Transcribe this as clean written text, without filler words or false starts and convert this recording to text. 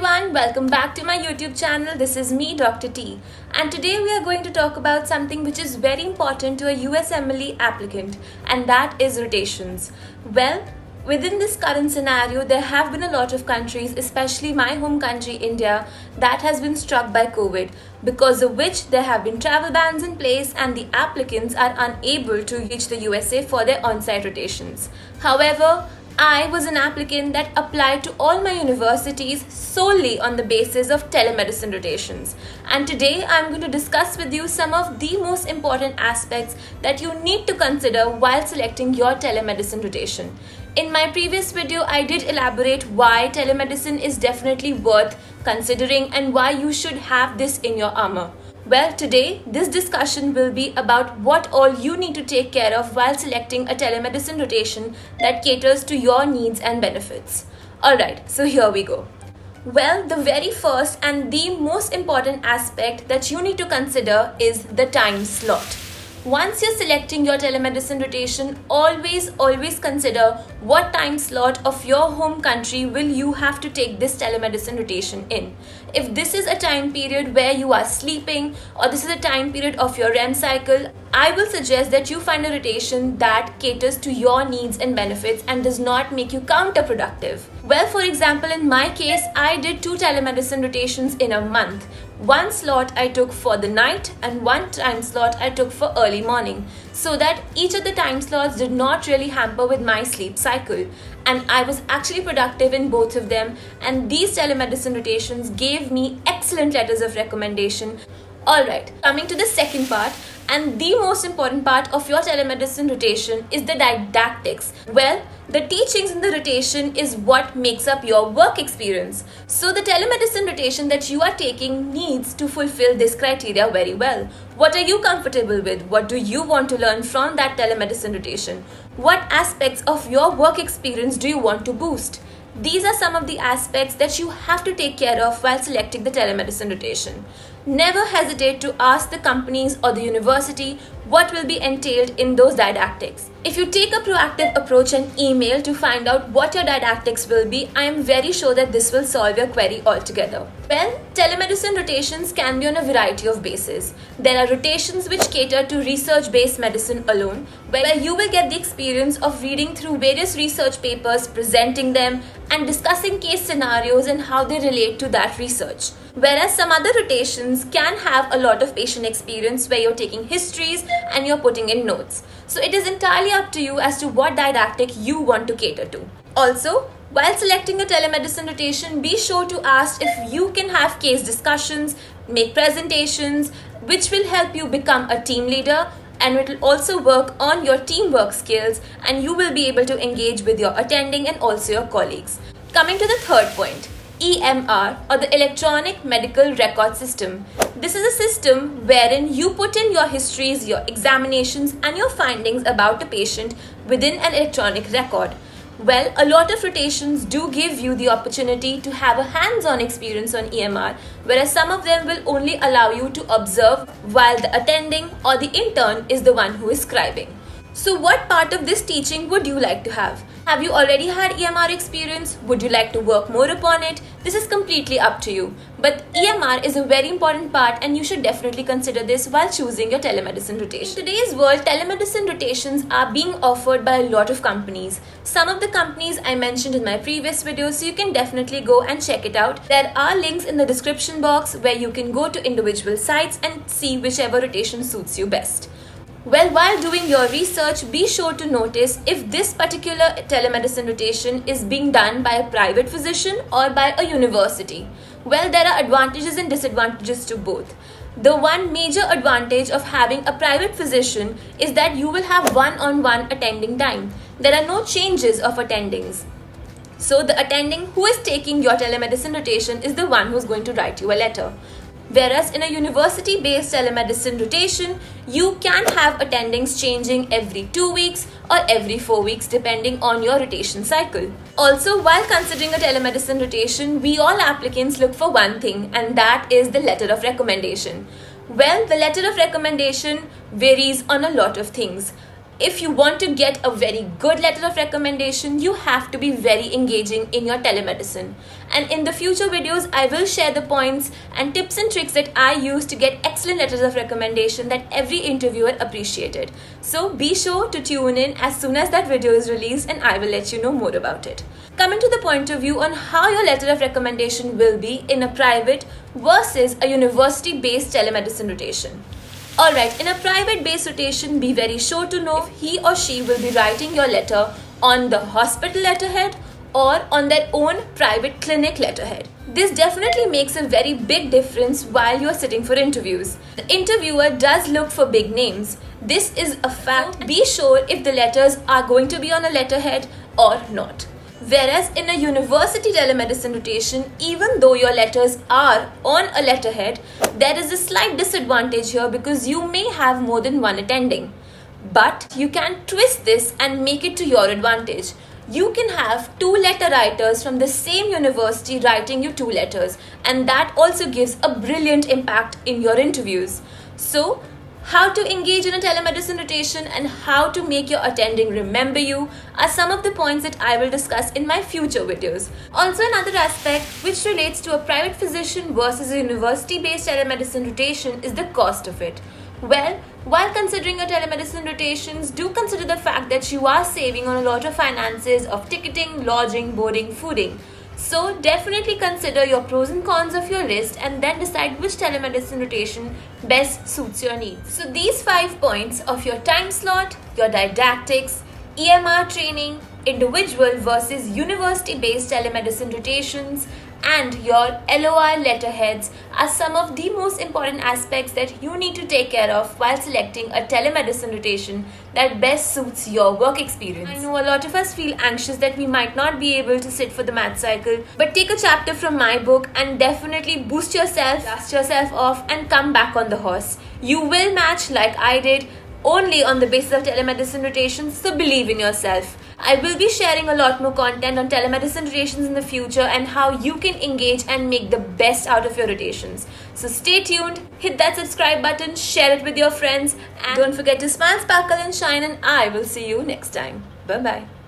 everyone, welcome back to my YouTube channel. This is me, Dr. T, and today we are going to talk about something which is very important to a USMLE applicant, and that is rotations. Well, within this current scenario, there have been a lot of countries, especially my home country, India, that has been struck by COVID, because of which there have been travel bans in place and the applicants are unable to reach the USA for their on-site rotations. However, I was an applicant that applied to all my universities solely on the basis of telemedicine rotations. And today I'm going to discuss with you some of the most important aspects that you need to consider while selecting your telemedicine rotation. In my previous video, I did elaborate why telemedicine is definitely worth considering and why you should have this in your armor. Well, today this discussion will be about what all you need to take care of while selecting a telemedicine rotation that caters to your needs and benefits. Alright, so here we go. Well, the very first and the most important aspect that you need to consider is the time slot. Once you're selecting your telemedicine rotation, always consider what time slot of your home country will you have to take this telemedicine rotation in. If this is a time period where you are sleeping or this is a time period of your REM cycle, I will suggest that you find a rotation that caters to your needs and benefits and does not make you counterproductive. Well, for example, in my case, I did 2 telemedicine rotations in a month. One slot I took for the night and one time slot I took for early morning, so that each of the time slots did not really hamper with my sleep cycle, and I was actually productive in both of them, and these telemedicine rotations gave me excellent letters of recommendation. Alright, coming to the second part and the most important part of your telemedicine rotation is the didactics. Well, the teachings in the rotation is what makes up your work experience. So the telemedicine rotation that you are taking needs to fulfill this criteria very well. What are you comfortable with? What do you want to learn from that telemedicine rotation? What aspects of your work experience do you want to boost? These are some of the aspects that you have to take care of while selecting the telemedicine rotation. Never hesitate to ask the companies or the university what will be entailed in those didactics. If you take a proactive approach and email to find out what your didactics will be, I am very sure that this will solve your query altogether. Well, telemedicine rotations can be on a variety of bases. There are rotations which cater to research-based medicine alone, where you will get the experience of reading through various research papers, presenting them, and discussing case scenarios and how they relate to that research. Whereas some other rotations can have a lot of patient experience where you're taking histories and you're putting in notes. So it is entirely up to you as to what didactic you want to cater to. Also, while selecting a telemedicine rotation, be sure to ask if you can have case discussions, make presentations, which will help you become a team leader, and it will also work on your teamwork skills, and you will be able to engage with your attending and also your colleagues. Coming to the third point, EMR, or the Electronic Medical Record System. This is a system wherein you put in your histories, your examinations, and your findings about a patient within an electronic record. Well, a lot of rotations do give you the opportunity to have a hands-on experience on EMR, whereas some of them will only allow you to observe while the attending or the intern is the one who is scribing. So what part of this teaching would you like to have? Have you already had EMR experience? Would you like to work more upon it? This is completely up to you. But EMR is a very important part and you should definitely consider this while choosing your telemedicine rotation. In today's world, telemedicine rotations are being offered by a lot of companies. Some of the companies I mentioned in my previous video, so you can definitely go and check it out. There are links in the description box where you can go to individual sites and see whichever rotation suits you best. Well, while doing your research, be sure to notice if this particular telemedicine rotation is being done by a private physician or by a university. Well, there are advantages and disadvantages to both. The one major advantage of having a private physician is that you will have one-on-one attending time. There are no changes of attendings. So the attending who is taking your telemedicine rotation is the one who is going to write you a letter. Whereas in a university-based telemedicine rotation, you can have attendings changing every 2 weeks or every 4 weeks depending on your rotation cycle. Also, while considering a telemedicine rotation, we all applicants look for one thing, and that is the letter of recommendation. Well, the letter of recommendation varies on a lot of things. if you want to get a very good letter of recommendation, you have to be very engaging in your telemedicine. And in the future videos, I will share the points and tips and tricks that I use to get excellent letters of recommendation that every interviewer appreciated. So be sure to tune in as soon as that video is released, and I will let you know more about it. Coming to the point of view on how your letter of recommendation will be in a private versus a university-based telemedicine rotation. Alright, in a private-based rotation, be very sure to know if he or she will be writing your letter on the hospital letterhead or on their own private clinic letterhead. This definitely makes a very big difference while you are sitting for interviews. The interviewer does look for big names. This is a fact. Be sure if the letters are going to be on a letterhead or not. Whereas in a university telemedicine rotation, even though your letters are on a letterhead, there is a slight disadvantage here because you may have more than one attending. But you can twist this and make it to your advantage. You can have two letter writers from the same university writing you two letters, and that also gives a brilliant impact in your interviews. So, how to engage in a telemedicine rotation and how to make your attending remember you are some of the points that I will discuss in my future videos. Also, another aspect which relates to a private physician versus a university-based telemedicine rotation is the cost of it. Well, while considering your telemedicine rotations, do consider the fact that you are saving on a lot of finances of ticketing, lodging, boarding, fooding. So definitely consider your pros and cons of your list and then decide which telemedicine rotation best suits your needs. So these 5 points of your time slot, your didactics, EMR training, individual versus university-based telemedicine rotations, and your LOI letterheads are some of the most important aspects that you need to take care of while selecting a telemedicine rotation that best suits your work experience. I know a lot of us feel anxious that we might not be able to sit for the math cycle, but take a chapter from my book and definitely boost yourself, dust yourself off, and come back on the horse. You will match like I did only on the basis of telemedicine rotations, so believe in yourself. I will be sharing a lot more content on telemedicine rotations in the future and how you can engage and make the best out of your rotations. So stay tuned, hit that subscribe button, share it with your friends, and don't forget to smile, sparkle and shine, and I will see you next time. Bye-bye.